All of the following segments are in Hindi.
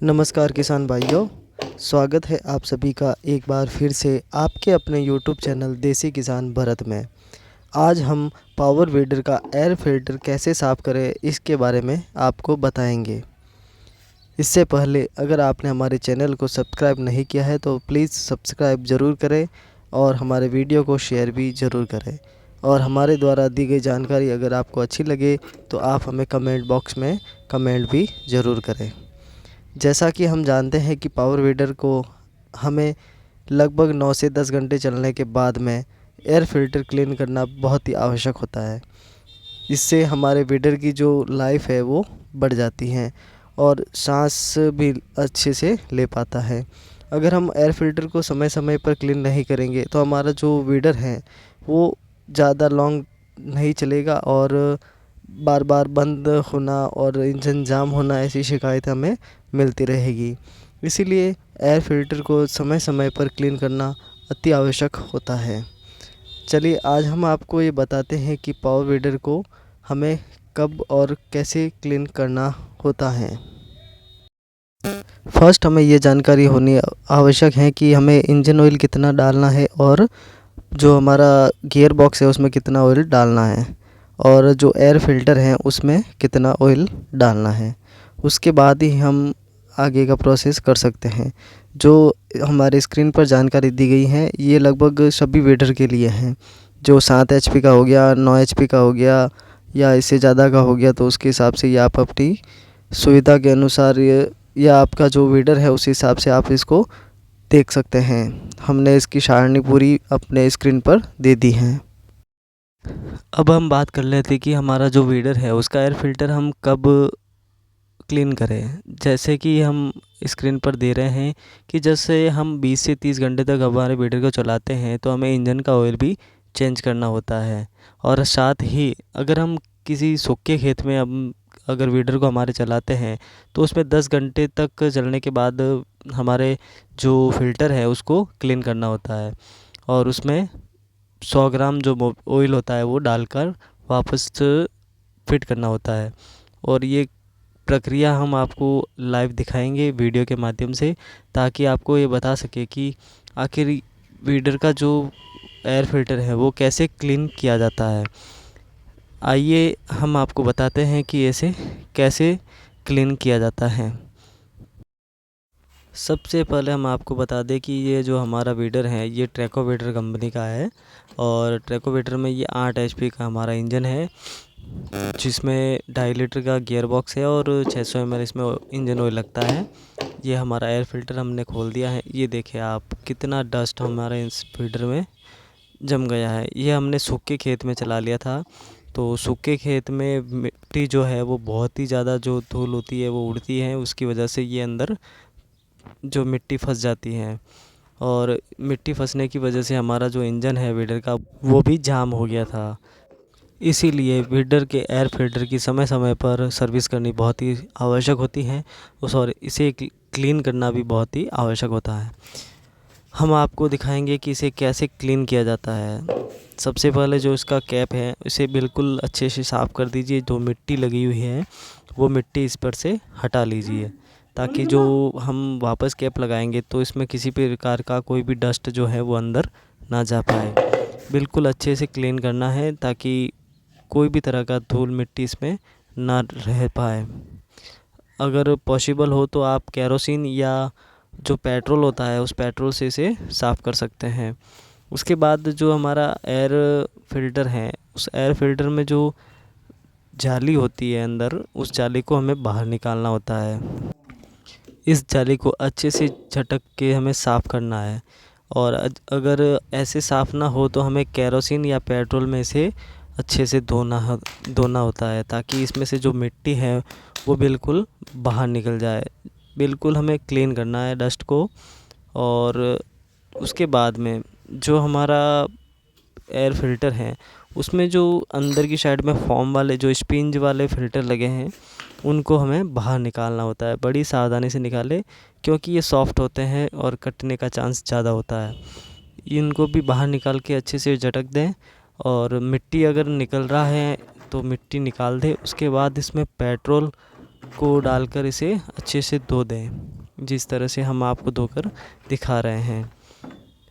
नमस्कार किसान भाइयों, स्वागत है आप सभी का एक बार फिर से आपके अपने यूट्यूब चैनल देसी किसान भरत में। आज हम पावर वीडर का एयर फिल्टर कैसे साफ़ करें इसके बारे में आपको बताएंगे। इससे पहले अगर आपने हमारे चैनल को सब्सक्राइब नहीं किया है तो प्लीज़ सब्सक्राइब ज़रूर करें और हमारे वीडियो को शेयर भी ज़रूर करें। और हमारे द्वारा दी गई जानकारी अगर आपको अच्छी लगे तो आप हमें कमेंट बॉक्स में कमेंट भी ज़रूर करें। जैसा कि हम जानते हैं कि पावर वीडर को हमें लगभग 9 से 10 घंटे चलने के बाद में एयर फिल्टर क्लीन करना बहुत ही आवश्यक होता है। इससे हमारे वीडर की जो लाइफ है वो बढ़ जाती है और सांस भी अच्छे से ले पाता है। अगर हम एयर फिल्टर को समय समय पर क्लीन नहीं करेंगे तो हमारा जो वीडर है वो ज़्यादा लॉन्ग नहीं चलेगा और बार बार बंद होना और इंजन जाम होना ऐसी शिकायत हमें मिलती रहेगी। इसीलिए एयर फिल्टर को समय समय पर क्लीन करना अति आवश्यक होता है। चलिए आज हम आपको ये बताते हैं कि पावर वीडर को हमें कब और कैसे क्लीन करना होता है। फर्स्ट हमें ये जानकारी होनी आवश्यक है कि हमें इंजन ऑयल कितना डालना है और जो हमारा गियर बॉक्स है उसमें कितना ऑयल डालना है और जो एयर फिल्टर है उसमें कितना ऑयल डालना है। उसके बाद ही हम आगे का प्रोसेस कर सकते हैं। जो हमारे स्क्रीन पर जानकारी दी गई है ये लगभग सभी वीडर के लिए हैं। जो 7 एचपी का हो गया, 9 एचपी का हो गया या इससे ज़्यादा का हो गया तो उसके हिसाब से ये आप अपनी सुविधा के अनुसार या आपका जो वीडर है उस हिसाब से आप इसको देख सकते हैं। हमने इसकी सारणी पूरी अपने स्क्रीन पर दे दी है। अब हम बात कर लेते हैं कि हमारा जो वीडर है उसका एयर फिल्टर हम कब क्लीन करें। जैसे कि हम स्क्रीन पर दे रहे हैं कि जैसे हम 20 से 30 घंटे तक हमारे वीडर को चलाते हैं तो हमें इंजन का ऑयल भी चेंज करना होता है। और साथ ही अगर हम किसी सूखे खेत में हम अगर वीडर को हमारे चलाते हैं तो उसमें 10 घंटे तक चलने के बाद हमारे जो फ़िल्टर है उसको क्लीन करना होता है और उसमें 100 ग्राम जो ऑयल होता है वो डालकर वापस फिट करना होता है। और ये प्रक्रिया हम आपको लाइव दिखाएंगे वीडियो के माध्यम से, ताकि आपको ये बता सके कि आखिर वीडर का जो एयर फिल्टर है वो कैसे क्लीन किया जाता है। आइए हम आपको बताते हैं कि ऐसे कैसे क्लीन किया जाता है। सबसे पहले हम आपको बता दें कि ये जो हमारा वीडर है ये ट्रैकोवीडर कंपनी का है और ट्रैकोवीडर में ये 8 एचपी का हमारा इंजन है जिसमें 2.5 लीटर का गियर बॉक्स है और 600 ml इसमें इंजन ऑयल लगता है। ये हमारा एयर फिल्टर हमने खोल दिया है। ये देखिए आप कितना डस्ट हमारे इस फिल्टर में जम गया है। ये हमने सूखे खेत में चला लिया था तो सूखे खेत में मिट्टी जो है वो बहुत ही ज़्यादा जो धूल होती है वो उड़ती है, उसकी वजह से ये अंदर जो मिट्टी फंस जाती है और मिट्टी फंसने की वजह से हमारा जो इंजन है वीडर का वो भी जाम हो गया था। इसीलिए वीडर के एयर फिल्टर की समय समय पर सर्विस करनी बहुत ही आवश्यक होती है और इसे क्लीन करना भी बहुत ही आवश्यक होता है। हम आपको दिखाएंगे कि इसे कैसे क्लीन किया जाता है। सबसे पहले जो इसका कैप है इसे बिल्कुल अच्छे से साफ़ कर दीजिए। जो मिट्टी लगी हुई है वो मिट्टी इस पर से हटा लीजिए, ताकि जो हम वापस कैप लगाएंगे तो इसमें किसी प्रकार का कोई भी डस्ट जो है वो अंदर ना जा पाए। बिल्कुल अच्छे से क्लीन करना है ताकि कोई भी तरह का धूल मिट्टी इसमें ना रह पाए। अगर पॉसिबल हो तो आप केरोसिन या जो पेट्रोल होता है उस पेट्रोल से इसे साफ़ कर सकते हैं। उसके बाद जो हमारा एयर फिल्टर है उस एयर फिल्टर में जो जाली होती है अंदर, उस जाली को हमें बाहर निकालना होता है। इस जाली को अच्छे से झटक के हमें साफ़ करना है और अगर ऐसे साफ़ ना हो तो हमें केरोसिन या पेट्रोल में इसे अच्छे से धोना होता है, ताकि इसमें से जो मिट्टी है वो बिल्कुल बाहर निकल जाए। बिल्कुल हमें क्लीन करना है डस्ट को। और उसके बाद में जो हमारा एयर फिल्टर है उसमें जो अंदर की साइड में फोम वाले जो स्पंज वाले फ़िल्टर लगे हैं उनको हमें बाहर निकालना होता है। बड़ी सावधानी से निकालें क्योंकि ये सॉफ्ट होते हैं और कटने का चांस ज़्यादा होता है। इनको भी बाहर निकाल के अच्छे से झटक दें और मिट्टी अगर निकल रहा है तो मिट्टी निकाल दें। उसके बाद इसमें पेट्रोल को डालकर इसे अच्छे से धो दें, जिस तरह से हम आपको धोकर दिखा रहे हैं।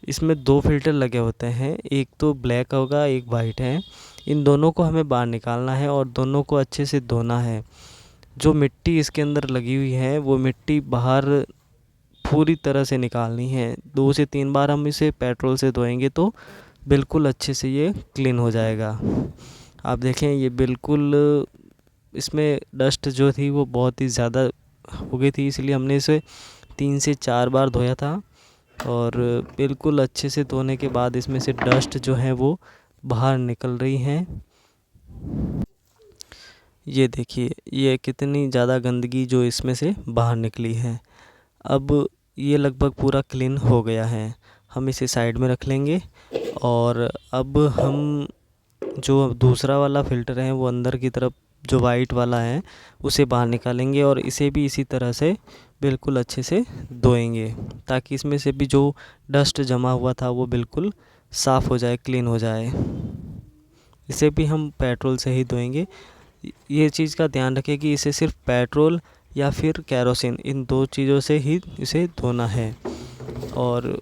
इसमें 2 फ़िल्टर लगे होते हैं, एक तो ब्लैक होगा, एक वाइट है। इन दोनों को हमें बाहर निकालना है और दोनों को अच्छे से धोना है। जो मिट्टी इसके अंदर लगी हुई है वो मिट्टी बाहर पूरी तरह से निकालनी है। 2 से 3 बार हम इसे पेट्रोल से धोएंगे तो बिल्कुल अच्छे से ये क्लीन हो जाएगा। आप देखें ये बिल्कुल, इसमें डस्ट जो थी वो बहुत ही ज़्यादा हो गई थी, इसलिए हमने इसे 3 से 4 बार धोया था। और बिल्कुल अच्छे से धोने के बाद इसमें से डस्ट जो है वो बाहर निकल रही हैं। ये देखिए ये कितनी ज़्यादा गंदगी जो इसमें से बाहर निकली है। अब ये लगभग पूरा क्लीन हो गया है। हम इसे साइड में रख लेंगे और अब हम जो दूसरा वाला फ़िल्टर है वो अंदर की तरफ जो वाइट वाला है उसे बाहर निकालेंगे और इसे भी इसी तरह से बिल्कुल अच्छे से धोएंगे, ताकि इसमें से भी जो डस्ट जमा हुआ था वो बिल्कुल साफ़ हो जाए, क्लीन हो जाए। इसे भी हम पेट्रोल से ही धोएंगे। ये चीज़ का ध्यान रखें कि इसे सिर्फ पेट्रोल या फिर केरोसिन, इन 2 चीज़ों से ही इसे धोना है और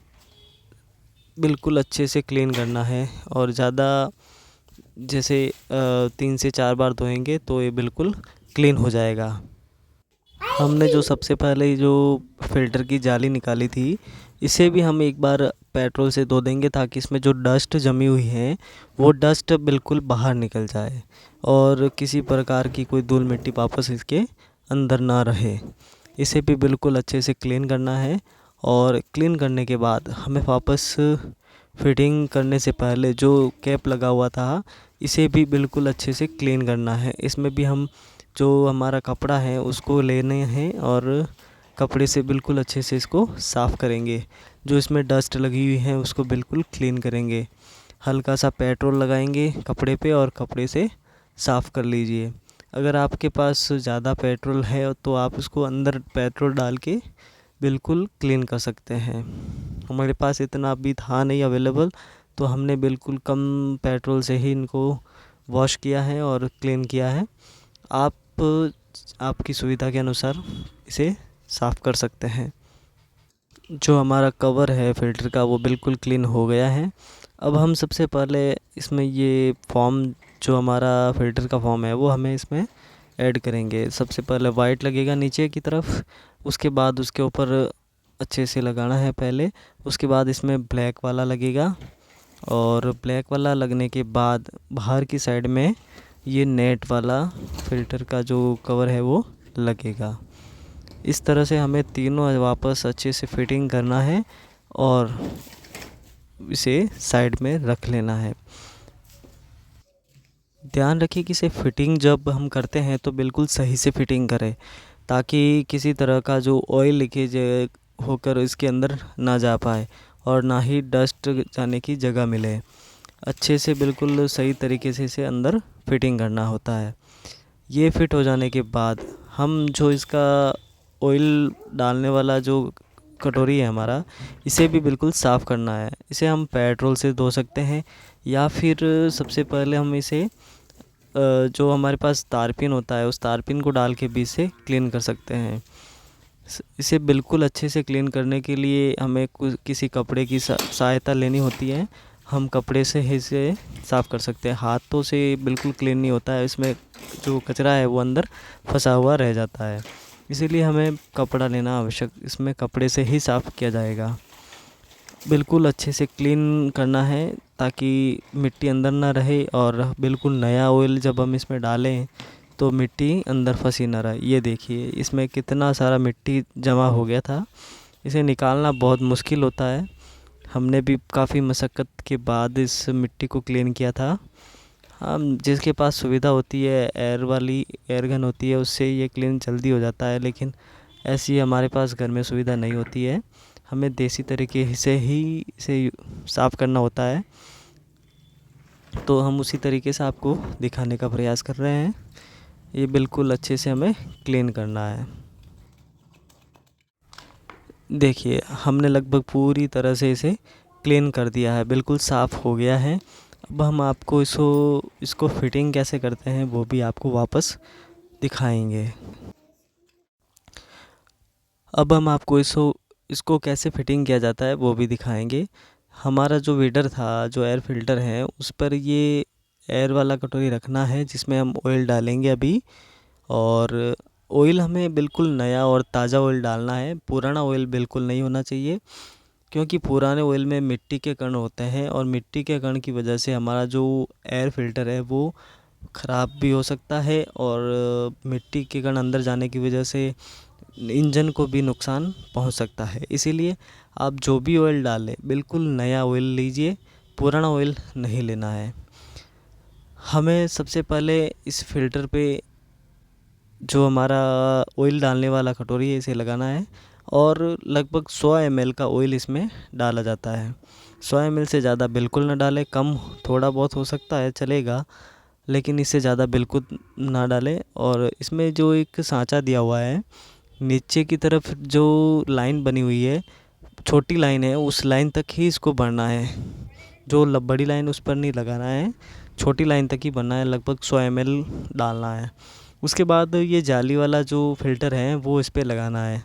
बिल्कुल अच्छे से क्लीन करना है। और ज़्यादा जैसे 3 से 4 बार धोएंगे तो ये बिल्कुल क्लीन हो जाएगा। हमने जो सबसे पहले जो फ़िल्टर की जाली निकाली थी, इसे भी हम एक बार पेट्रोल से धो देंगे, ताकि इसमें जो डस्ट जमी हुई है वो डस्ट बिल्कुल बाहर निकल जाए और किसी प्रकार की कोई धूल मिट्टी वापस इसके अंदर ना रहे। इसे भी बिल्कुल अच्छे से क्लीन करना है और क्लीन करने के बाद हमें वापस फिटिंग करने से पहले जो कैप लगा हुआ था इसे भी बिल्कुल अच्छे से क्लीन करना है। इसमें भी हम जो हमारा कपड़ा है उसको लेने हैं और कपड़े से बिल्कुल अच्छे से इसको साफ़ करेंगे। जो इसमें डस्ट लगी हुई है उसको बिल्कुल क्लीन करेंगे। हल्का सा पेट्रोल लगाएंगे कपड़े पे और कपड़े से साफ़ कर लीजिए। अगर आपके पास ज़्यादा पेट्रोल है तो आप उसको अंदर पेट्रोल डाल के बिल्कुल क्लीन कर सकते हैं। हमारे पास इतना अभी था नहीं अवेलेबल, तो हमने बिल्कुल कम पेट्रोल से ही इनको वॉश किया है और क्लीन किया है। आप आपकी सुविधा के अनुसार इसे साफ़ कर सकते हैं। जो हमारा कवर है फ़िल्टर का वो बिल्कुल क्लीन हो गया है। अब हम सबसे पहले इसमें ये फॉर्म, जो हमारा फ़िल्टर का फॉर्म है वो हमें इसमें ऐड करेंगे। सबसे पहले वाइट लगेगा नीचे की तरफ, उसके बाद उसके ऊपर अच्छे से लगाना है पहले, उसके बाद इसमें ब्लैक वाला लगेगा और ब्लैक वाला लगने के बाद बाहर की साइड में ये नेट वाला फ़िल्टर का जो कवर है वो लगेगा। इस तरह से हमें तीनों वापस अच्छे से फिटिंग करना है और इसे साइड में रख लेना है। ध्यान रखिए कि इसे फिटिंग जब हम करते हैं तो बिल्कुल सही से फिटिंग करें, ताकि किसी तरह का जो ऑयल लीकेज होकर इसके अंदर ना जा पाए और ना ही डस्ट जाने की जगह मिले। अच्छे से बिल्कुल सही तरीके से इसे अंदर फिटिंग करना होता है। ये फिट हो जाने के बाद हम जो इसका ऑयल डालने वाला जो कटोरी है हमारा, इसे भी बिल्कुल साफ़ करना है। इसे हम पेट्रोल से धो सकते हैं या फिर सबसे पहले हम इसे जो हमारे पास तारपीन होता है उस तारपीन को डाल के भी इसे क्लीन कर सकते हैं। इसे बिल्कुल अच्छे से क्लीन करने के लिए हमें किसी कपड़े की सहायता लेनी होती है। हम कपड़े से ही इसे साफ़ कर सकते हैं। हाथों से बिल्कुल क्लीन नहीं होता है, इसमें जो कचरा है वो अंदर फंसा हुआ रह जाता है। इसीलिए हमें कपड़ा लेना आवश्यक, इसमें कपड़े से ही साफ़ किया जाएगा। बिल्कुल अच्छे से क्लीन करना है ताकि मिट्टी अंदर ना रहे और बिल्कुल नया ऑयल जब हम इसमें डालें तो मिट्टी अंदर फंसी ना रहे। ये देखिए इसमें कितना सारा मिट्टी जमा हो गया था। इसे निकालना बहुत मुश्किल होता है। हमने भी काफ़ी मशक्क़त के बाद इस मिट्टी को क्लीन किया था। हम जिसके पास सुविधा होती है, एयर वाली एयर गन होती है, उससे ये क्लीन जल्दी हो जाता है, लेकिन ऐसी हमारे पास घर में सुविधा नहीं होती है। हमें देसी तरीके से ही इसे साफ़ करना होता है, तो हम उसी तरीके से आपको दिखाने का प्रयास कर रहे हैं। ये बिल्कुल अच्छे से हमें क्लीन करना है। देखिए हमने लगभग पूरी तरह से इसे क्लीन कर दिया है, बिल्कुल साफ़ हो गया है। अब हम आपको इसको फिटिंग कैसे करते हैं वो भी आपको वापस दिखाएंगे। अब हम आपको इसको कैसे फिटिंग किया जाता है वो भी दिखाएंगे। हमारा जो वीडर था, जो एयर फिल्टर है, उस पर ये एयर वाला कटोरी रखना है जिसमें हम ऑयल डालेंगे अभी। और ऑयल हमें बिल्कुल नया और ताज़ा ऑयल डालना है, पुराना ऑयल बिल्कुल नहीं होना चाहिए, क्योंकि पुराने ऑयल में मिट्टी के कण होते हैं और मिट्टी के कण की वजह से हमारा जो एयर फिल्टर है वो ख़राब भी हो सकता है। और मिट्टी के कण अंदर जाने की वजह से इंजन को भी नुकसान पहुंच सकता है। इसीलिए आप जो भी ऑयल डालें बिल्कुल नया ऑयल लीजिए, पुराना ऑयल नहीं लेना है। हमें सबसे पहले इस फिल्टर पे जो हमारा ऑयल डालने वाला कटोरी है इसे लगाना है और लगभग 100 ml का ऑयल इसमें डाला जाता है। 100 ml से ज़्यादा बिल्कुल ना डालें, कम थोड़ा बहुत हो सकता है चलेगा, लेकिन इससे ज़्यादा बिल्कुल ना डालें। और इसमें जो एक सांचा दिया हुआ है, नीचे की तरफ जो लाइन बनी हुई है, छोटी लाइन है, उस लाइन तक ही इसको भरना है। जो बड़ी लाइन उस पर नहीं लगाना है, छोटी लाइन तक ही भरना है, लगभग 100 ml डालना है। उसके बाद ये जाली वाला जो फ़िल्टर है वो इस पे लगाना है।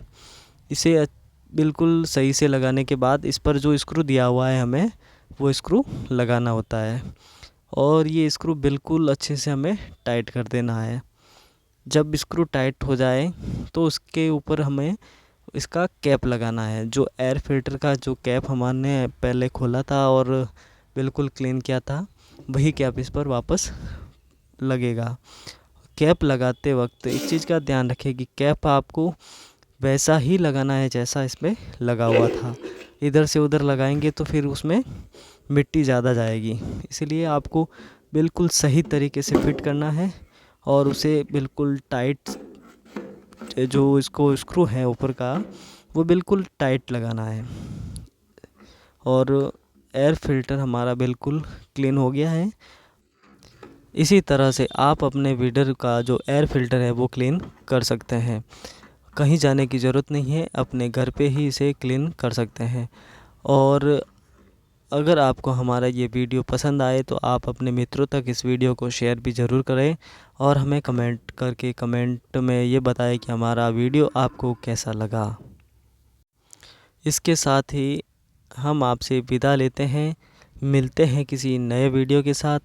इसे बिल्कुल सही से लगाने के बाद इस पर जो स्क्रू दिया हुआ है हमें वो स्क्रू लगाना होता है और ये स्क्रू बिल्कुल अच्छे से हमें टाइट कर देना है। जब स्क्रू टाइट हो जाए तो उसके ऊपर हमें इसका कैप लगाना है। जो एयर फिल्टर का जो कैप हमने पहले खोला था और बिल्कुल क्लीन किया था, वही कैप इस पर वापस लगेगा। कैप लगाते वक्त एक चीज़ का ध्यान रखें कि कैप आपको वैसा ही लगाना है जैसा इसमें लगा हुआ था। इधर से उधर लगाएंगे तो फिर उसमें मिट्टी ज़्यादा जाएगी, इसलिए आपको बिल्कुल सही तरीके से फिट करना है और उसे बिल्कुल टाइट, जो इसको स्क्रू है ऊपर का वो बिल्कुल टाइट लगाना है। और एयर फिल्टर हमारा बिल्कुल क्लीन हो गया है। इसी तरह से आप अपने वीडर का जो एयर फिल्टर है वो क्लीन कर सकते हैं। कहीं जाने की ज़रूरत नहीं है, अपने घर पे ही इसे क्लीन कर सकते हैं। और अगर आपको हमारा ये वीडियो पसंद आए तो आप अपने मित्रों तक इस वीडियो को शेयर भी ज़रूर करें और हमें कमेंट में ये बताएं कि हमारा वीडियो आपको कैसा लगा। इसके साथ ही हम आपसे विदा लेते हैं, मिलते हैं किसी नए वीडियो के साथ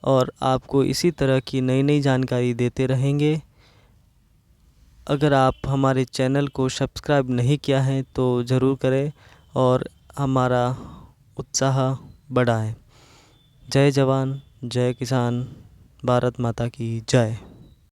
और आपको इसी तरह की नई नई जानकारी देते रहेंगे। अगर आप हमारे चैनल को सब्सक्राइब नहीं किया है तो ज़रूर करें और हमारा उत्साह बढ़ाएं। जय जवान, जय किसान, भारत माता की जय।